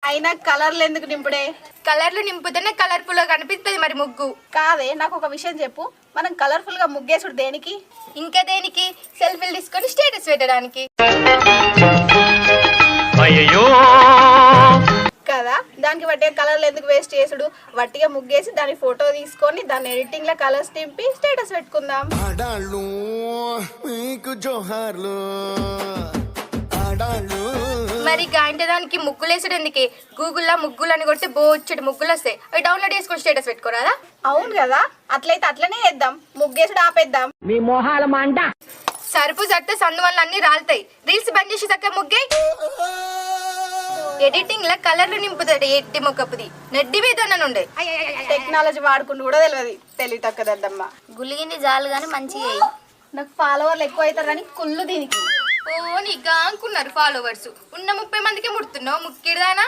అయినా కలర్లు ఎందుకు నింపుడే? కలర్లు నింపుతేనే కలర్ఫుల్ గా కనిపిస్తుంది మరి ముగ్గు. కాదే, నాకు ఒక విషయం చెప్పు, మనం కలర్ఫుల్ గా ముగ్గేసుడు దేనికి? ఇంకా దేనికి? సెల్ఫీలు తీసుకొని స్టేటస్ పెట్టడానికి కదా. దానికి వట్టిగా కలర్లు ఎందుకు వేస్ట్ చేసుడు? వట్టిగా ముగ్గేసి దాని ఫోటో తీసుకొని దాన్ని ఎడిటింగ్ లో కలర్స్ నింపి స్టేటస్ పెట్టుకుందాం. మరి గాంటే దానికి ముగ్గులు వేసాడు ఎందుకే? గూగుల్లో ముగ్గులు అని కొడితే బోచ్చడు ముగ్గులు వస్తాయి, అవి డౌన్లోడ్ చేసుకొని స్టేటస్ పెట్టుకోరాదా? అవును కదా, అట్లయితే అట్లనే వేద్దాం, ముగ్గేసుడు ఆపేద్దాం. మీ మొహాల మంట. సరుపు జట్టు సందు వల్ల అన్ని రాలుతాయి. రీల్స్ బంద్ చేసి చక్క ముగ్గే. ఎడిటింగ్ లో కలర్లు నింపుతాడు ఎట్టి మొక్కపుది నెడ్డి మీద నుండే. టెక్నాలజీ వాడుకుంటూ కూడా తెలివి తక్కదద్దమ్మా. గులిగింది జాలు గాని మంచిగా. నాకు ఫాలోవర్లు ఎక్కువ అవుతారు కానీ కుళ్ళు దీనికి. ఓ నీగా అనుకున్నారు ఫాలోవర్స్ ఉన్న 30 మందికి ముడుతున్నావు ముక్కిడిదానా.